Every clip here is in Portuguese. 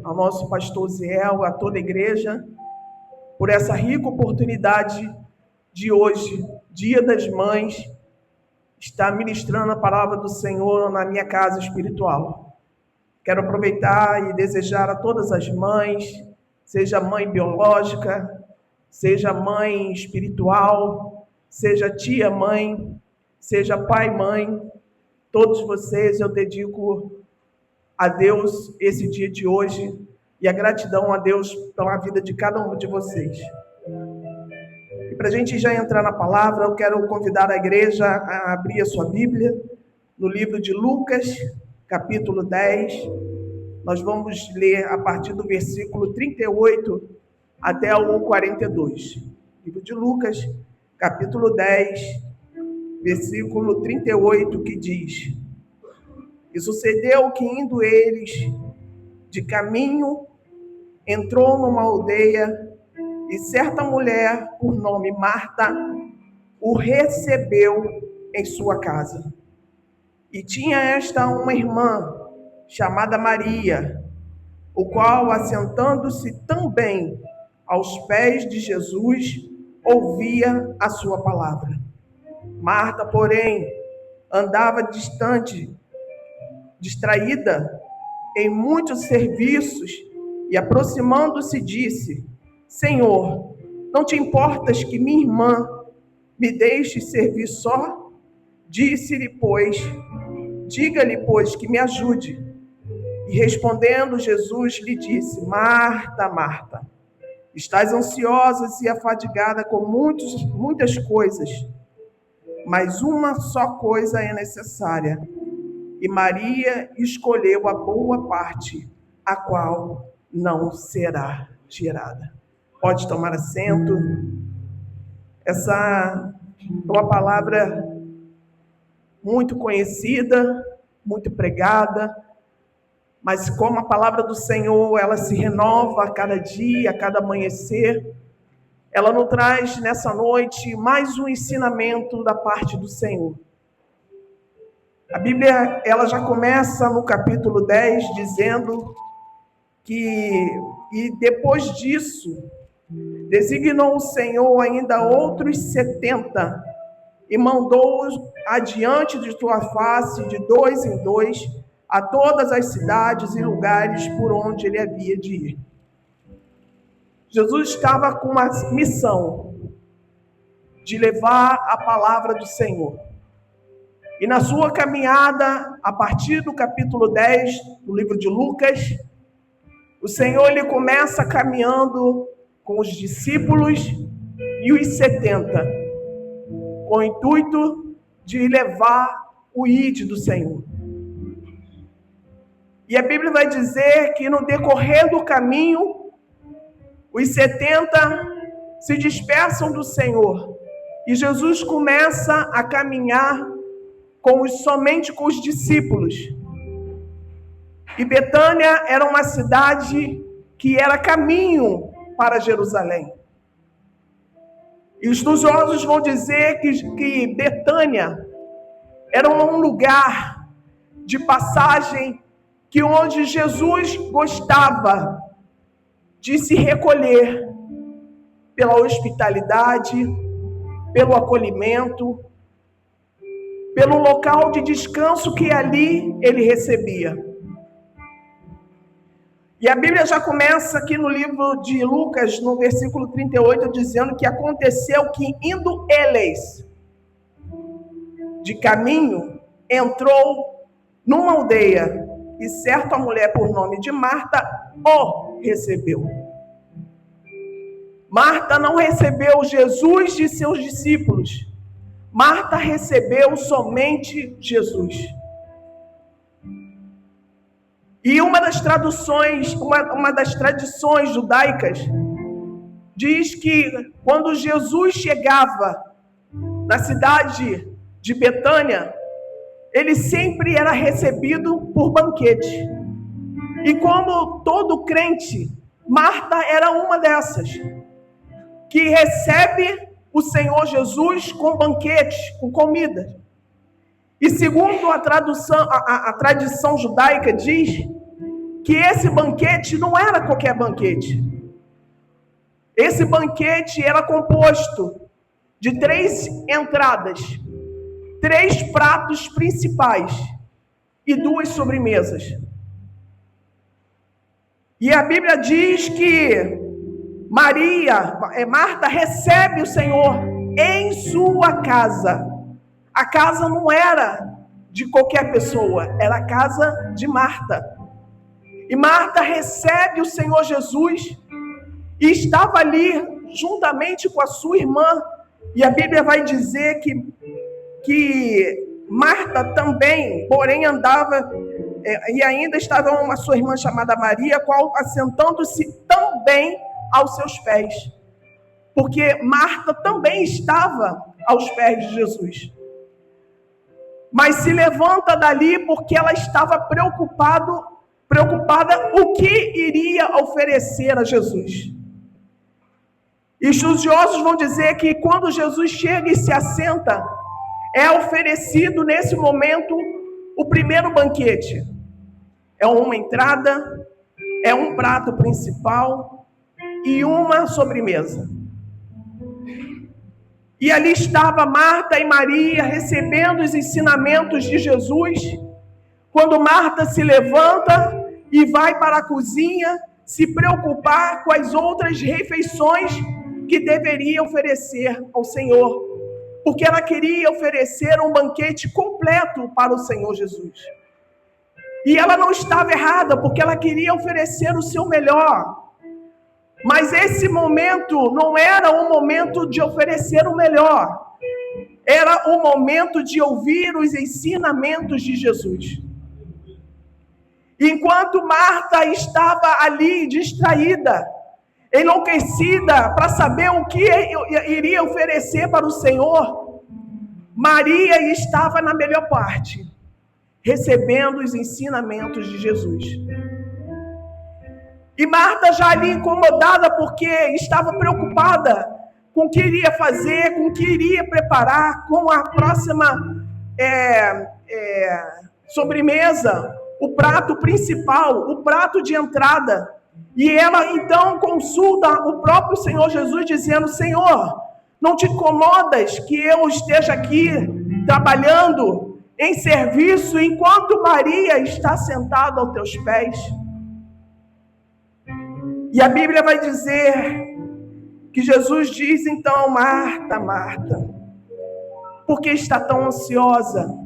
ao nosso pastor Ziel, a toda a igreja, por essa rica oportunidade de hoje, Dia das Mães, estar ministrando a palavra do Senhor na minha casa espiritual. Quero aproveitar e desejar a todas as mães, seja mãe biológica, seja mãe espiritual, seja tia-mãe, seja pai-mãe, todos vocês eu dedico a Deus esse dia de hoje e a gratidão a Deus pela vida de cada um de vocês. E para a gente já entrar na palavra, eu quero convidar a igreja a abrir a sua Bíblia no livro de Lucas, capítulo 10. Nós vamos ler a partir do versículo 38 até o 42. Livro de Lucas, capítulo 10, versículo 38, que diz: E sucedeu que, indo eles de caminho, entrou numa aldeia, e certa mulher, por nome Marta, o recebeu em sua casa. E tinha esta uma irmã, chamada Maria, o qual, assentando-se também aos pés de Jesus, ouvia a sua palavra. Marta, porém, andava distante, distraída em muitos serviços, e aproximando-se disse: Senhor, não te importas que minha irmã me deixe servir só? Disse-lhe, pois, diga-lhe, pois, que me ajude. E respondendo, Jesus lhe disse: Marta, Marta, estás ansiosa e afadigada com muitas coisas, mas uma só coisa é necessária. E Maria escolheu a boa parte, a qual não será tirada. Pode tomar assento. Essa é uma palavra muito conhecida, muito pregada, mas como a palavra do Senhor, ela se renova a cada dia, a cada amanhecer, ela nos traz nessa noite mais um ensinamento da parte do Senhor. A Bíblia, ela já começa no capítulo 10, dizendo que, e depois disso, designou o Senhor ainda outros 70, e mandou-os adiante de tua face, de 2 em 2, a todas as cidades e lugares por onde ele havia de ir. Jesus estava com uma missão de levar a palavra do Senhor. E na sua caminhada, a partir do capítulo 10 do livro de Lucas, o Senhor ele começa caminhando com os discípulos e os 70, com o intuito de levar o ID do Senhor. E a Bíblia vai dizer que no decorrer do caminho, os 70 se dispersam do Senhor e Jesus começa a caminhar somente com os discípulos. E Betânia era uma cidade que era caminho para Jerusalém. E os estudiosos vão dizer que Betânia era um lugar de passagem que onde Jesus gostava de se recolher pela hospitalidade, pelo acolhimento, pelo local de descanso que ali ele recebia. E a Bíblia já começa aqui no livro de Lucas, no versículo 38, dizendo que aconteceu que, indo eles de caminho, entrou numa aldeia, e certa mulher por nome de Marta o recebeu. Marta não recebeu Jesus de seus discípulos. Marta recebeu somente Jesus. E uma das tradições judaicas diz que quando Jesus chegava na cidade de Betânia, ele sempre era recebido por banquete. E como todo crente, Marta era uma dessas, que recebe o Senhor Jesus com banquete, com comida. E segundo a tradição judaica diz que esse banquete não era qualquer banquete. Esse banquete era composto de 3 entradas, 3 pratos principais e 2 sobremesas. E a Bíblia diz que Marta recebe o Senhor em sua casa. A casa não era de qualquer pessoa, era a casa de Marta. E Marta recebe o Senhor Jesus e estava ali juntamente com a sua irmã. E a Bíblia vai dizer que Marta também, porém, andava, e ainda estava uma sua irmã chamada Maria, qual assentando-se também aos seus pés. Porque Marta também estava aos pés de Jesus. Mas se levanta dali porque ela estava preocupada o que iria oferecer a Jesus. E estudiosos vão dizer que quando Jesus chega e se assenta, é oferecido nesse momento o primeiro banquete. É uma entrada, é um prato principal e uma sobremesa. E ali estava Marta e Maria recebendo os ensinamentos de Jesus. Quando Marta se levanta e vai para a cozinha se preocupar com as outras refeições que deveria oferecer ao Senhor, porque ela queria oferecer um banquete completo para o Senhor Jesus. E ela não estava errada, porque ela queria oferecer o seu melhor. Mas esse momento não era o momento de oferecer o melhor. Era o momento de ouvir os ensinamentos de Jesus. Enquanto Marta estava ali distraída, enlouquecida para saber o que iria oferecer para o Senhor, Maria estava na melhor parte, recebendo os ensinamentos de Jesus. E Marta já ali incomodada porque estava preocupada com o que iria fazer, com o que iria preparar, com a próxima sobremesa, o prato principal, o prato de entrada. E ela então consulta o próprio Senhor Jesus dizendo: Senhor, não te incomodas que eu esteja aqui trabalhando em serviço enquanto Maria está sentada aos teus pés? E a Bíblia vai dizer que Jesus diz então: Marta, Marta, por que está tão ansiosa?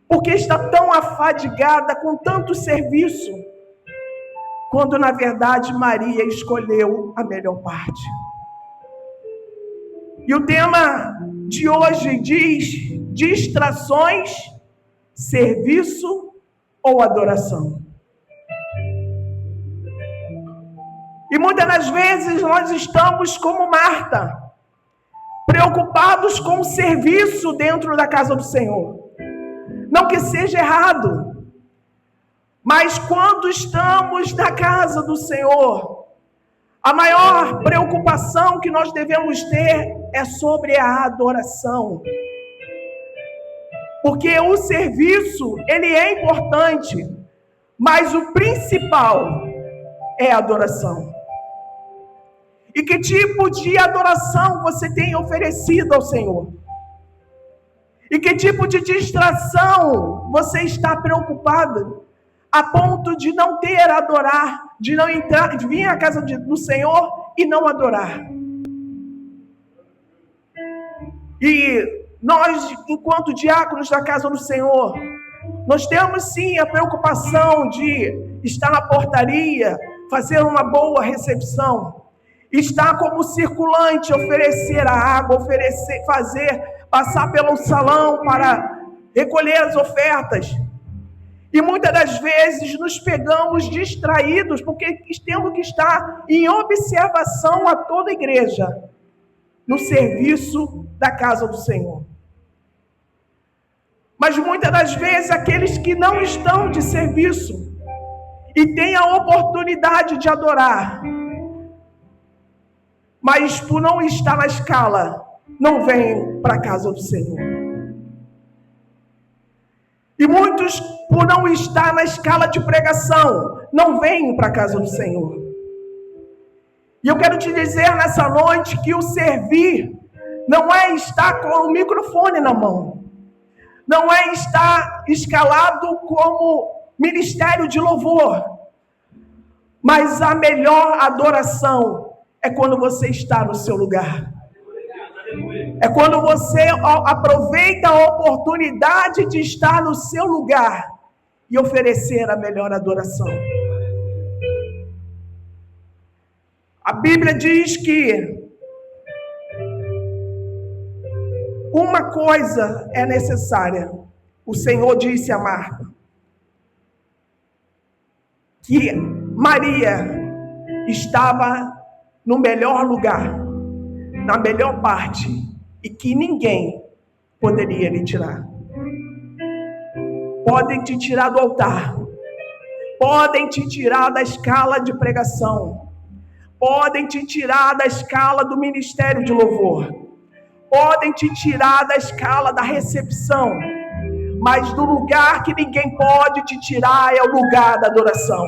Por que está tão afadigada com tanto serviço? Quando na verdade Maria escolheu a melhor parte. E o tema de hoje diz: distrações, serviço ou adoração. E muitas das vezes nós estamos como Marta, preocupados com o serviço dentro da casa do Senhor. Não que seja errado, mas quando estamos na casa do Senhor, a maior preocupação que nós devemos ter é sobre a adoração. Porque o serviço, ele é importante, mas o principal é a adoração. E que tipo de adoração você tem oferecido ao Senhor? E que tipo de distração você está preocupado a ponto de não ter a adorar, de não entrar, de vir à casa do Senhor e não adorar? E nós, enquanto diáconos da casa do Senhor, nós temos sim a preocupação de estar na portaria, fazer uma boa recepção, estar como circulante, oferecer a água, passar pelo salão para recolher as ofertas. E muitas das vezes nos pegamos distraídos, porque temos que estar em observação a toda a igreja, no serviço da casa do Senhor. Mas muitas das vezes aqueles que não estão de serviço e têm a oportunidade de adorar, mas por não estar na escala, não vêm para a casa do Senhor. E muitos, por não estar na escala de pregação, não vêm para a casa do Senhor. E eu quero te dizer nessa noite que o servir não é estar com o microfone na mão, não é estar escalado como ministério de louvor, mas a melhor adoração é quando você está no seu lugar. É quando você aproveita a oportunidade de estar no seu lugar e oferecer a melhor adoração. A Bíblia diz que uma coisa é necessária. O Senhor disse a Marta que Maria estava no melhor lugar, na melhor parte, e que ninguém poderia lhe tirar. Podem te tirar do altar, podem te tirar da escala de pregação, podem te tirar da escala do ministério de louvor, podem te tirar da escala da recepção, mas do lugar que ninguém pode te tirar é o lugar da adoração.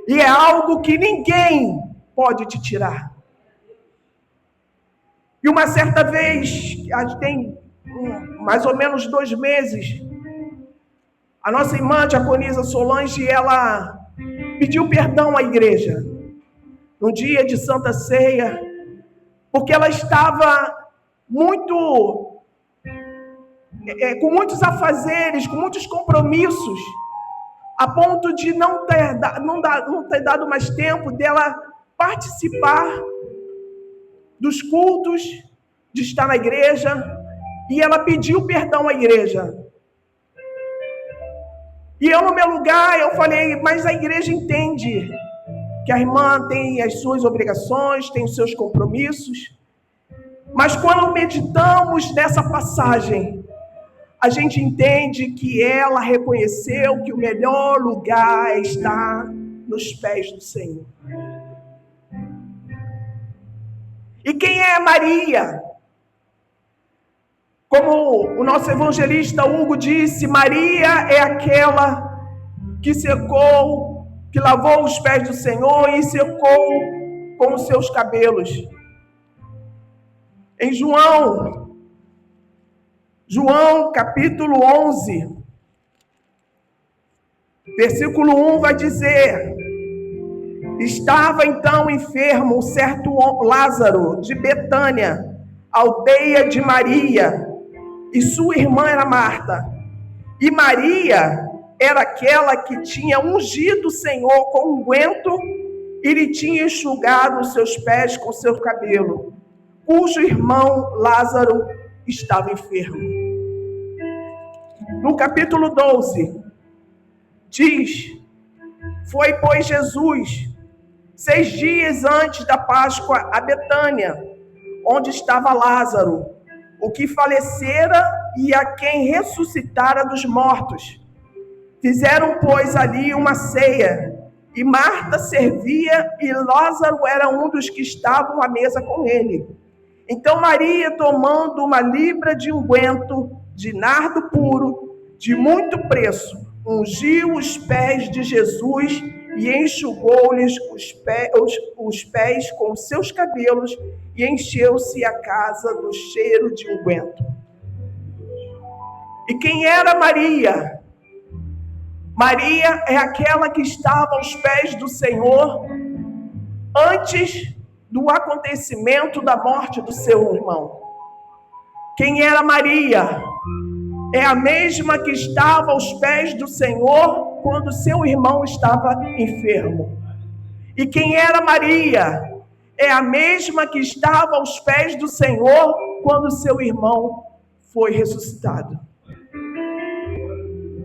E é algo que ninguém pode te tirar. E uma certa vez, tem mais ou menos 2 meses, a nossa irmã Diaconisa Solange, ela pediu perdão à igreja, no dia de Santa Ceia, porque ela estava com muitos afazeres, com muitos compromissos, a ponto de não ter dado mais tempo dela participar dos cultos, de estar na igreja, e ela pediu perdão à igreja. E eu, no meu lugar, eu falei, mas a igreja entende que a irmã tem as suas obrigações, tem os seus compromissos, mas quando meditamos nessa passagem, a gente entende que ela reconheceu que o melhor lugar é estar nos pés do Senhor. E quem é Maria? Como o nosso evangelista Hugo disse, Maria é aquela que secou, que lavou os pés do Senhor e secou com os seus cabelos. Em João capítulo 11, versículo 1 vai dizer: estava então enfermo um certo Lázaro de Betânia, aldeia de Maria, e sua irmã era Marta. E Maria era aquela que tinha ungido o Senhor com unguento e lhe tinha enxugado os seus pés com seu cabelo, cujo irmão Lázaro estava enfermo. No capítulo 12, diz: foi, pois, Jesus 6 dias antes da Páscoa a Betânia, onde estava Lázaro, o que falecera e a quem ressuscitara dos mortos. Fizeram, pois, ali uma ceia, e Marta servia, e Lázaro era um dos que estavam à mesa com ele. Então Maria, tomando uma libra de unguento de nardo puro, de muito preço, ungiu os pés de Jesus e enxugou-lhes os pés com seus cabelos, e encheu-se a casa do cheiro de unguento. E quem era Maria? Maria é aquela que estava aos pés do Senhor antes do acontecimento da morte do seu irmão. Quem era Maria? É a mesma que estava aos pés do Senhor quando seu irmão estava enfermo. E quem era Maria? É a mesma que estava aos pés do Senhor quando seu irmão foi ressuscitado.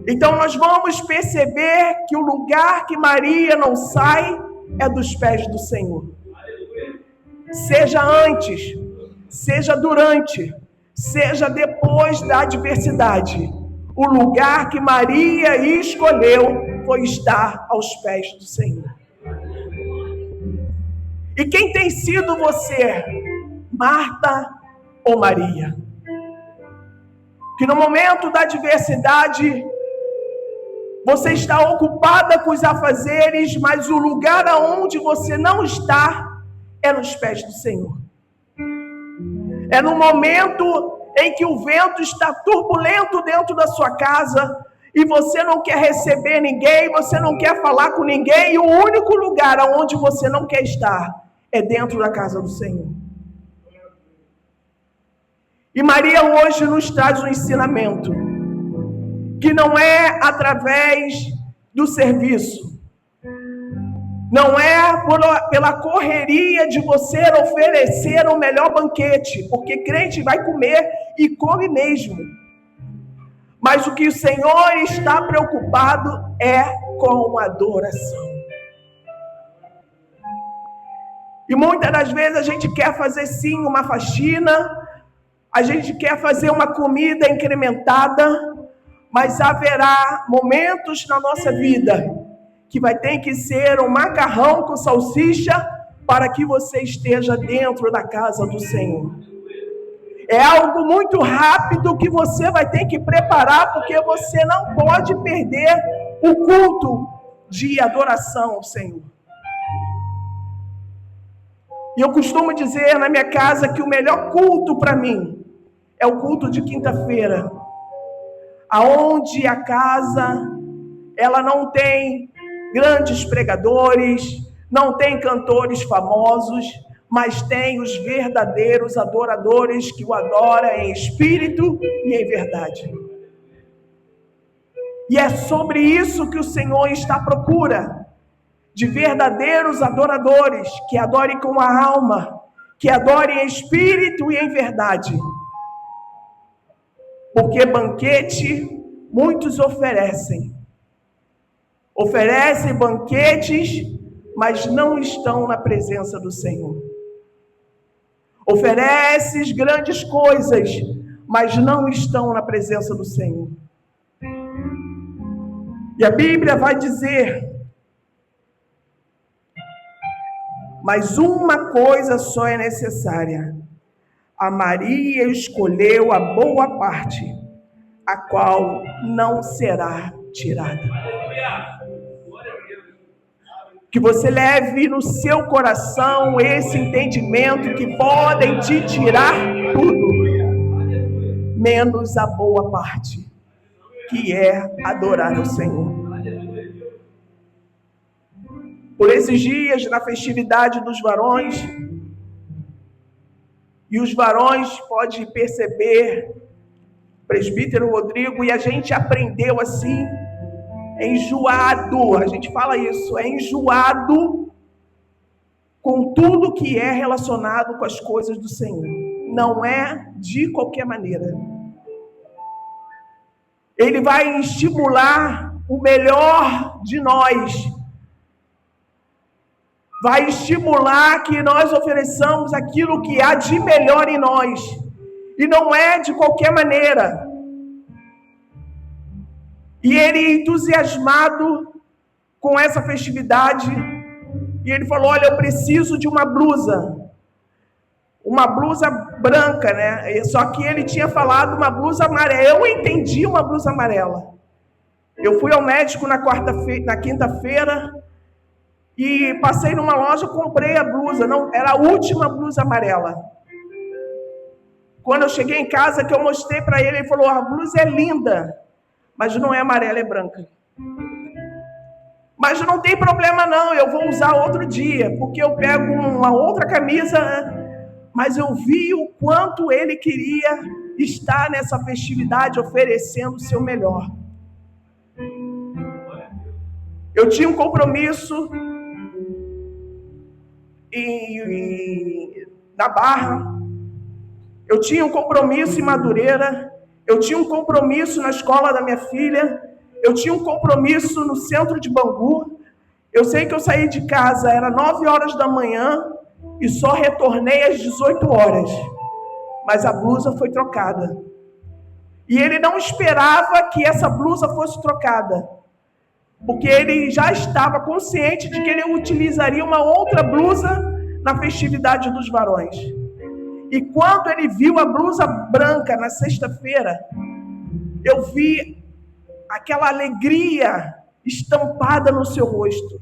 Então nós vamos perceber que o lugar que Maria não sai é dos pés do Senhor. Seja antes, seja durante, seja depois da adversidade, o lugar que Maria escolheu foi estar aos pés do Senhor. E quem tem sido você, Marta ou Maria? Que no momento da adversidade, Você está ocupada com os afazeres, mas o lugar aonde você não está é nos pés do Senhor. É no momento em que o vento está turbulento dentro da sua casa e você não quer receber ninguém, você não quer falar com ninguém, e o único lugar aonde você não quer estar é dentro da casa do Senhor. E Maria hoje nos traz um ensinamento, que não é através do serviço, não é pela correria de você oferecer o melhor banquete, porque crente vai comer e come mesmo. Mas o que o Senhor está preocupado é com a adoração. E muitas das vezes a gente quer fazer sim uma faxina, a gente quer fazer uma comida incrementada, mas haverá momentos na nossa vida que vai ter que ser um macarrão com salsicha para que você esteja dentro da casa do Senhor. É algo muito rápido que você vai ter que preparar, porque você não pode perder o culto de adoração ao Senhor. E eu costumo dizer na minha casa que o melhor culto para mim é o culto de quinta-feira, aonde a casa, ela não tem grandes pregadores, não tem cantores famosos, mas tem os verdadeiros adoradores que o adoram em espírito e em verdade. E é sobre isso que o Senhor está à procura, de verdadeiros adoradores, que adorem com a alma, que adorem em espírito e em verdade. Porque banquete muitos oferecem banquetes, mas não estão na presença do Senhor. Ofereces grandes coisas, mas não estão na presença do Senhor. E a Bíblia vai dizer: mas uma coisa só é necessária. A Maria escolheu a boa parte, a qual não será tirada. Que você leve no seu coração esse entendimento que podem te tirar tudo, menos a boa parte, que é adorar o Senhor. Por esses dias, na festividade dos varões, e os varões podem perceber, presbítero Rodrigo, e a gente aprendeu assim, enjoado, a gente fala isso, é enjoado com tudo que é relacionado com as coisas do Senhor. Não é de qualquer maneira. Ele vai estimular o melhor de nós. Vai estimular que nós ofereçamos aquilo que há de melhor em nós. E não é de qualquer maneira. E ele, entusiasmado com essa festividade, e ele falou: olha, eu preciso de uma blusa branca, né? Só que ele tinha falado uma blusa amarela. Eu entendi uma blusa amarela. Eu fui ao médico na quinta-feira e passei numa loja, comprei a blusa. Não, era a última blusa amarela. Quando eu cheguei em casa, que eu mostrei para ele, ele falou: a blusa é linda, mas não é amarela, é branca. Mas não tem problema não, eu vou usar outro dia, porque eu pego uma outra camisa, mas eu vi o quanto ele queria estar nessa festividade oferecendo o seu melhor. Eu tinha um compromisso na Barra, eu tinha um compromisso em Madureira, eu tinha um compromisso na escola da minha filha, eu tinha um compromisso no centro de Bangu. Eu sei que eu saí de casa, era 9 horas da manhã, e só retornei às 18 horas. Mas a blusa foi trocada. E ele não esperava que essa blusa fosse trocada, porque ele já estava consciente de que ele utilizaria uma outra blusa na festividade dos varões. E quando ele viu a blusa branca na sexta-feira, eu vi aquela alegria estampada no seu rosto,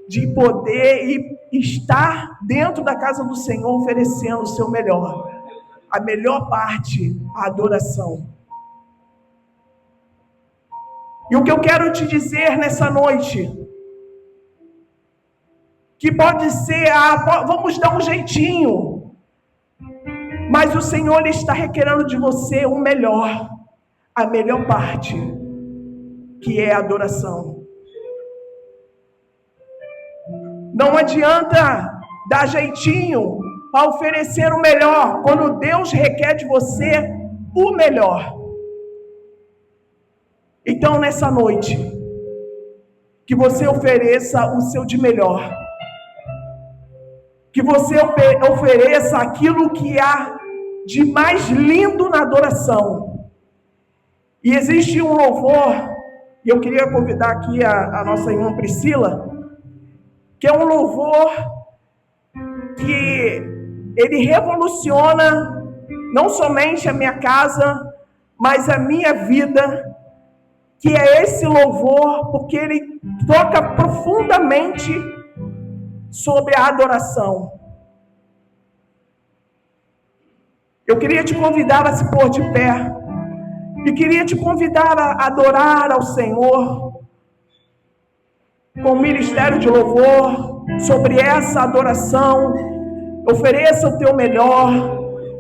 de poder estar dentro da casa do Senhor oferecendo o seu melhor, a melhor parte, a adoração. E o que eu quero te dizer nessa noite, que pode ser, vamos dar um jeitinho, mas o Senhor está requerendo de você o melhor, a melhor parte, que é a adoração. Não adianta dar jeitinho para oferecer o melhor, quando Deus requer de você o melhor. Então, nessa noite, que você ofereça o seu de melhor. Que você ofereça aquilo que há de mais lindo na adoração. E existe um louvor, e eu queria convidar aqui a nossa irmã Priscila, que é um louvor que ele revoluciona não somente a minha casa, mas a minha vida, que é esse louvor, porque ele toca profundamente sobre a adoração. Eu queria te convidar a se pôr de pé, e queria te convidar a adorar ao Senhor, com o ministério de louvor, sobre essa adoração. Ofereça o teu melhor,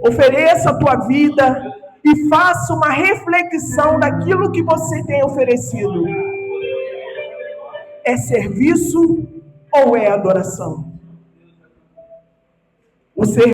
ofereça a tua vida, e faça uma reflexão daquilo que você tem oferecido. É serviço ou é adoração? O serviço